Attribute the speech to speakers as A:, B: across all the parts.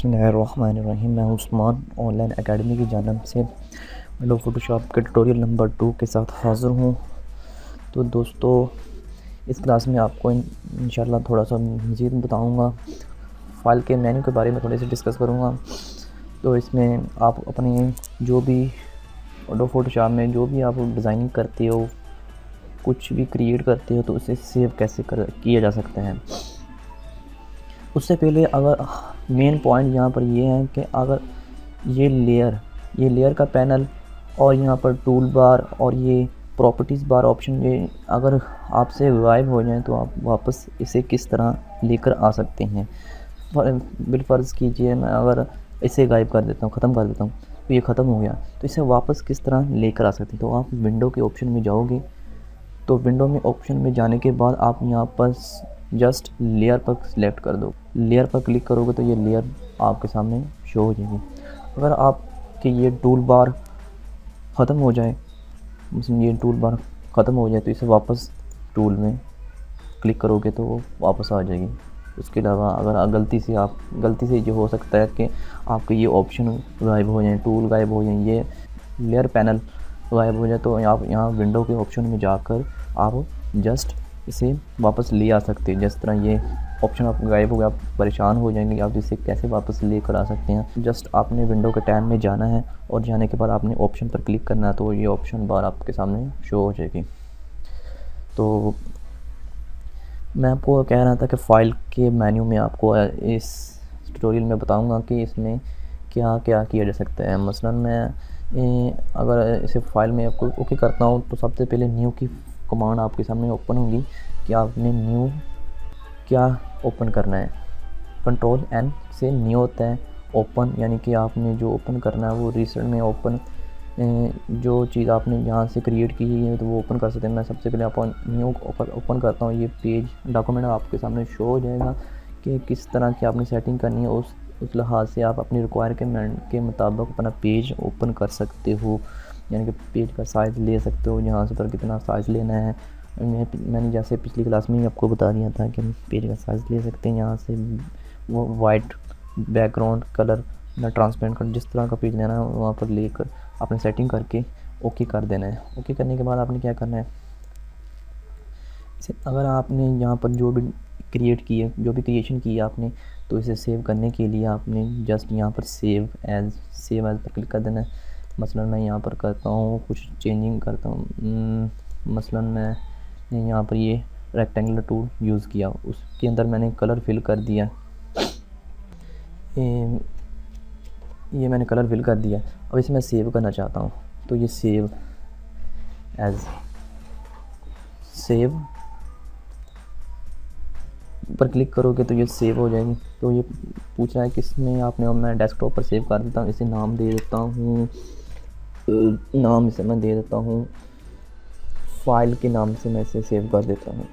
A: बिस्मिल्लाहिर्रहमानिर्रहीम। मैं Usman online academy की जानिब से एडोब फ़ोटोशॉप के ट्यूटोरियल नंबर 2 के साथ हाज़िर हूँ। तो दोस्तों, इस क्लास में आपको इंशाल्लाह थोड़ा सा मज़ीद बताऊँगा, फ़ाइल के मेन्यू के बारे में थोड़े से डिस्कस करूँगा। तो इसमें आप अपनी जो भी एडोब फ़ोटोशॉप में जो भी आप डिज़ाइनिंग करते हो, कुछ भी क्रिएट करते हो, तो उसे सेव कैसे किया जा सकता है। उससे पहले अगर मेन पॉइंट यहाँ पर ये है कि अगर ये लेयर का पैनल और यहाँ पर टूल बार और ये प्रॉपर्टीज़ बार ऑप्शन ये अगर आपसे गायब हो जाए तो आप वापस इसे किस तरह लेकर आ सकते हैं। बिलफ़र्ज़ कीजिए मैं अगर इसे गायब कर देता हूँ, ख़त्म कर देता हूँ, तो ये ख़त्म हो गया, तो इसे वापस किस तरह लेकर आ सकते हैं। तो आप विंडो के ऑप्शन में जाओगे, तो विंडो में ऑप्शन में जाने के बाद आप यहाँ पर जस्ट लेयर पर सिलेक्ट कर दो। लेयर पर क्लिक करोगे तो ये लेयर आपके सामने शो हो जाएगी। अगर आपके ये टूल बार ख़त्म हो जाए, ये टूल बार ख़त्म हो जाए, तो इसे वापस टूल में क्लिक करोगे तो वो वापस आ जाएगी। उसके अलावा अगर गलती से ये हो सकता है कि आपके ये ऑप्शन गायब हो जाए, टूल गायब हो जाए, ये लेयर पैनल गायब हो जाए, तो आप यहाँ विंडो के ऑप्शन में जाकर आप जस्ट इसे वापस ले आ सकते हैं। जिस तरह ये ऑप्शन आप गायब हो गया, आप परेशान हो जाएंगे आप इसे कैसे वापस लेकर आ सकते हैं। जस्ट आपने विंडो के टैब में जाना है और जाने के बाद आपने ऑप्शन पर क्लिक करना है, तो ये ऑप्शन बार आपके सामने शो हो जाएगी। तो मैं आपको कह रहा था कि फ़ाइल के मेन्यू में आपको इस ट्यूटोरियल में बताऊंगा कि इसमें क्या क्या किया जा सकता है। मसलन मैं अगर इसे फ़ाइल में आपको ओके करता हूँ, तो सबसे पहले न्यू की कमांड आपके सामने ओपन होगी कि आपने न्यू क्या ओपन करना है। कंट्रोल N से न्यू होता है ओपन, यानी कि आपने जो ओपन करना है वो रिसेंट में ओपन जो चीज़ आपने यहाँ से क्रिएट की है तो वो ओपन कर सकते हैं। मैं सबसे पहले अपन न्यू ओपन करता हूँ। ये पेज डॉक्यूमेंट आपके सामने शो हो जाएगा कि किस तरह की आपने सेटिंग करनी है। उस लिहाज से आप अपनी रिक्वायरमेंट के मुताबिक अपना पेज ओपन कर सकते हो, यानी कि पेज का साइज़ ले सकते हो, यहाँ से पर कितना साइज़ लेना है। मैंने जैसे पिछली क्लास में ही आपको बता दिया था कि पेज का साइज़ ले सकते हैं। यहाँ से वो वाइट बैकग्राउंड कलर ना ट्रांसपेरेंट कलर, जिस तरह का पेज लेना है वहाँ पर लेकर आपने सेटिंग करके ओके कर देना है। ओके करने के बाद आपने क्या करना है, इसे अगर आपने यहाँ पर जो भी क्रिएशन की है आपने, तो इसे सेव करने के लिए आपने जस्ट यहाँ पर सेव एज़ पर क्लिक कर देना है। मसलन मैं यहाँ पर करता हूँ, कुछ चेंजिंग करता हूँ। मसलन मैं यहाँ पर ये रेक्टेंगुलर टूल यूज़ किया, उसके अंदर मैंने कलर फिल कर दिया। ये मैंने कलर फिल कर दिया। अब इसे मैं सेव करना चाहता हूँ, तो ये सेव पर क्लिक करोगे तो ये सेव हो जाएगी। तो ये पूछ रहा है कि इसमें आपने, और मैं डेस्कटॉप पर सेव कर देता हूँ। इसे नाम दे देता हूँ, नाम इसे मैं दे देता हूँ फ़ाइल के नाम से मैं इसे सेव कर देता हूँ,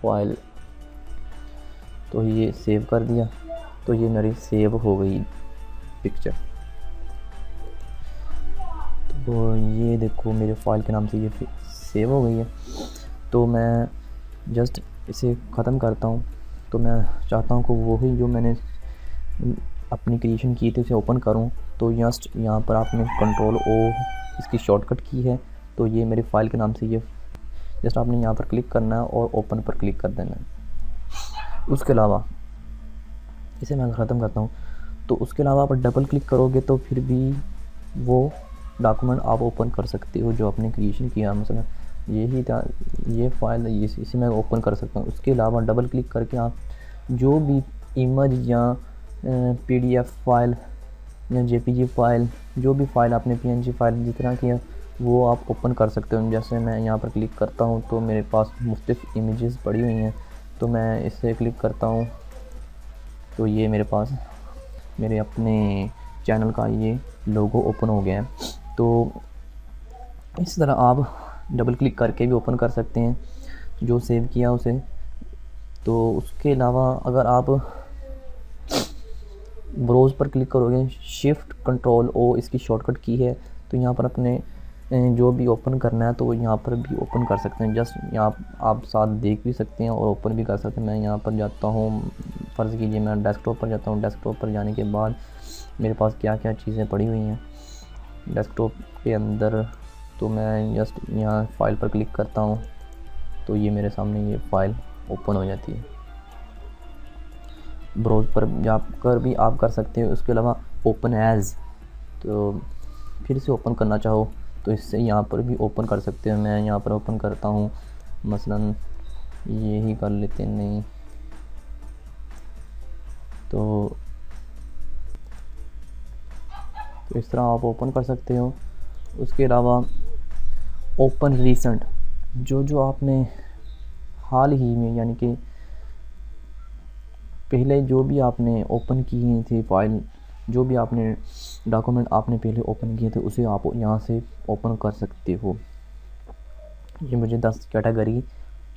A: फ़ाइल। तो ये सेव कर दिया, तो ये मेरी सेव हो गई पिक्चर। तो ये देखो मेरे फ़ाइल के नाम से ये सेव हो गई है। तो मैं जस्ट इसे ख़त्म करता हूँ। तो मैं चाहता हूँ कि वही जो मैंने अपनी क्रिएशन की थी उसे ओपन करूँ, तो जस्ट यहाँ पर आपने कंट्रोल O इसकी शॉर्टकट की है। तो ये मेरे फ़ाइल के नाम से ये जस्ट आपने यहाँ पर क्लिक करना है और ओपन पर क्लिक कर देना है। उसके अलावा इसे मैं ख़त्म करता हूँ, तो उसके अलावा आप डबल क्लिक करोगे तो फिर भी वो डॉक्यूमेंट आप ओपन कर सकते हो जो आपने क्रिएशन किया। मतलब यही था, ये फ़ाइल इसे मैं ओपन कर सकता हूँ। उसके अलावा डबल क्लिक करके आप जो भी इमेज या PDF फाइल या JPG फाइल, जो भी फाइल आपने PNG फाइल जिस तरह की है वो आप ओपन कर सकते हो। जैसे मैं यहाँ पर क्लिक करता हूँ तो मेरे पास मुख्तलिफ़ इमेजेस पड़ी हुई हैं, तो मैं इससे क्लिक करता हूँ तो ये मेरे पास मेरे अपने चैनल का ये लोगो ओपन हो गया है। तो इस तरह आप डबल क्लिक करके भी ओपन कर सकते हैं जो सेव किया उसे। तो उसके अलावा अगर आप ब्राउज़ पर क्लिक करोगे, शिफ्ट कंट्रोल O इसकी शॉर्टकट की है, तो यहाँ पर अपने जो भी ओपन करना है तो यहाँ पर भी ओपन कर सकते हैं। जस्ट यहाँ आप साथ देख भी सकते हैं और ओपन भी कर सकते हैं। मैं यहाँ पर जाता हूँ फ़र्ज़ कीजिए मैं डेस्कटॉप पर जाता हूँ। डेस्कटॉप पर जाने के बाद मेरे पास क्या क्या चीज़ें पड़ी हुई हैं डेस्कटॉप के अंदर, तो मैं जस्ट यहाँ फ़ाइल पर क्लिक करता हूँ तो ये मेरे सामने ये फ़ाइल ओपन हो जाती है। ब्राउज़ पर जाकर भी आप कर सकते हो। उसके अलावा ओपन एज़, तो फिर से ओपन करना चाहो तो इससे यहाँ पर भी ओपन कर सकते हो। मैं यहाँ पर ओपन करता हूँ, मसलन ये ही कर लेते हैं, नहीं तो इस तरह आप ओपन कर सकते हो। उसके अलावा ओपन रीसेंट, जो आपने हाल ही में यानी कि पहले जो भी आपने ओपन किए थे फाइल, जो भी आपने डॉक्यूमेंट आपने पहले ओपन किए थे उसे आप यहाँ से ओपन कर सकते हो। ये मुझे 10 कैटेगरी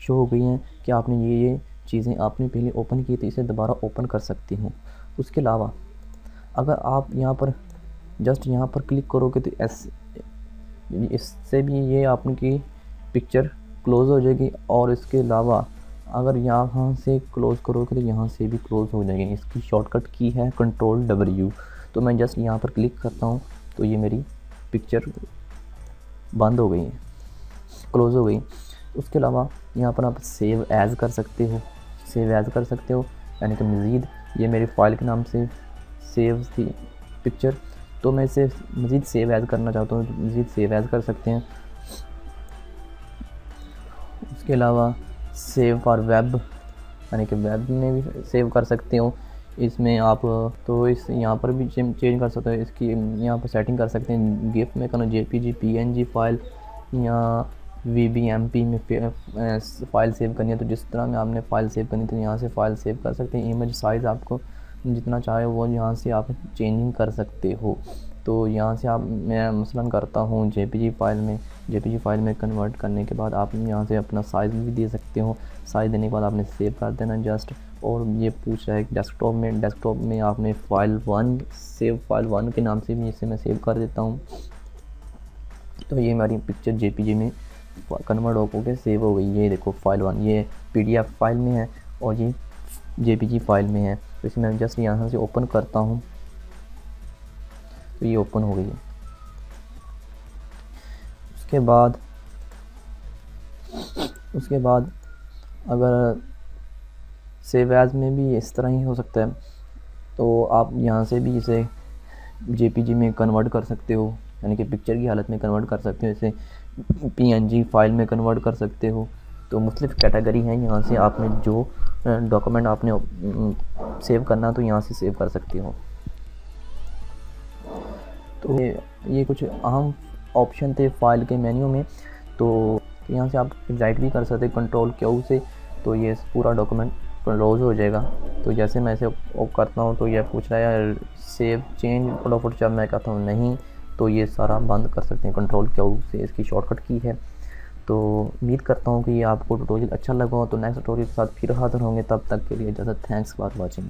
A: शो हो गई हैं कि आपने ये चीज़ें आपने पहले ओपन की थी, इसे दोबारा ओपन कर सकती हूँ। उसके अलावा अगर आप यहाँ पर जस्ट यहाँ पर क्लिक करोगे तो इससे भी ये आपकी पिक्चर क्लोज़ हो जाएगी, और इसके अलावा अगर यहाँ से क्लोज़ करोगे तो यहाँ से भी क्लोज़ हो जाएगी। इसकी शॉर्टकट की है Ctrl+W। तो मैं जस्ट यहाँ पर क्लिक करता हूँ तो ये मेरी पिक्चर बंद हो गई है, क्लोज़ हो गई। उसके अलावा यहाँ पर आप सेव एज़ कर सकते हो, सेव एज़ कर सकते हो यानी कि मज़ीद, ये मेरी फ़ाइल के नाम से सेव थी पिक्चर, तो मैं इसे मज़ीद सेव एज़ करना चाहता हूँ, मज़ीद सेव एज़ कर सकते हैं। उसके अलावा सेव फॉर वेब यानी कि वेब में भी सेव कर सकते हो। इसमें आप तो इस यहाँ पर भी चेंज कर सकते हो, इसकी यहाँ पर सेटिंग कर सकते हैं। गिफ में करना JPG PNG फ़ाइल या VBMP में फ़ाइल सेव करनी है तो जिस तरह में आपने फ़ाइल सेव करनी तो यहाँ से फ़ाइल सेव कर सकते हैं। इमेज साइज़ आपको जितना चाहे वो यहाँ से आप चेंजिंग कर सकते हो। तो यहाँ से आप मैं मसलन करता हूँ JPG फ़ाइल में कन्वर्ट करने के बाद आप यहाँ से अपना साइज़ भी दे सकते हो। साइज़ देने के बाद आपने सेव कर देना जस्ट। और ये पूछ रहा है कि डेस्कटॉप में आपने फ़ाइल 1 के नाम से भी इसे मैं सेव कर देता हूँ। तो ये हमारी पिक्चर JPG में कन्वर्ट होकर सेव हो गई। ये देखो फ़ाइल 1 ये PDF फाइल में है और ये JPG फाइल में है। तो इसे मैं जस्ट यहाँ से ओपन करता हूँ तो ये ओपन हो गई है। उसके बाद अगर सेव एज़ में भी इस तरह ही हो सकता है तो आप यहाँ से भी इसे JPG में कन्वर्ट कर सकते हो यानी कि पिक्चर की हालत में कन्वर्ट कर सकते हो, इसे PNG फ़ाइल में कन्वर्ट कर सकते हो। तो मुख्तलिफ़ कैटेगरी हैं, यहाँ से आपने जो डॉक्यूमेंट आपने सेव करना तो यहाँ से सेव कर सकते हो। तो ये कुछ अहम ऑप्शन थे फ़ाइल के मेन्यू में। तो यहाँ से आप एग्ज़ाइट भी कर सकते हैं Ctrl+Q से, तो ये पूरा डॉक्यूमेंट क्लोज हो जाएगा। तो जैसे मैं इसे ऑफ करता हूँ तो ये पूछ रहा है सेव चेंज फटाफट, जब मैं कहता हूँ नहीं तो ये सारा बंद कर सकते हैं। Ctrl+Q से इसकी शॉर्टकट की है। तो उम्मीद करता हूँ कि ये आपको ट्यूटोरियल अच्छा लगा हो। तो नेक्स्ट ट्यूटोरियल के साथ फिर हाज़िर होंगे, तब तक के लिए इजाज़त। Thanks for watching.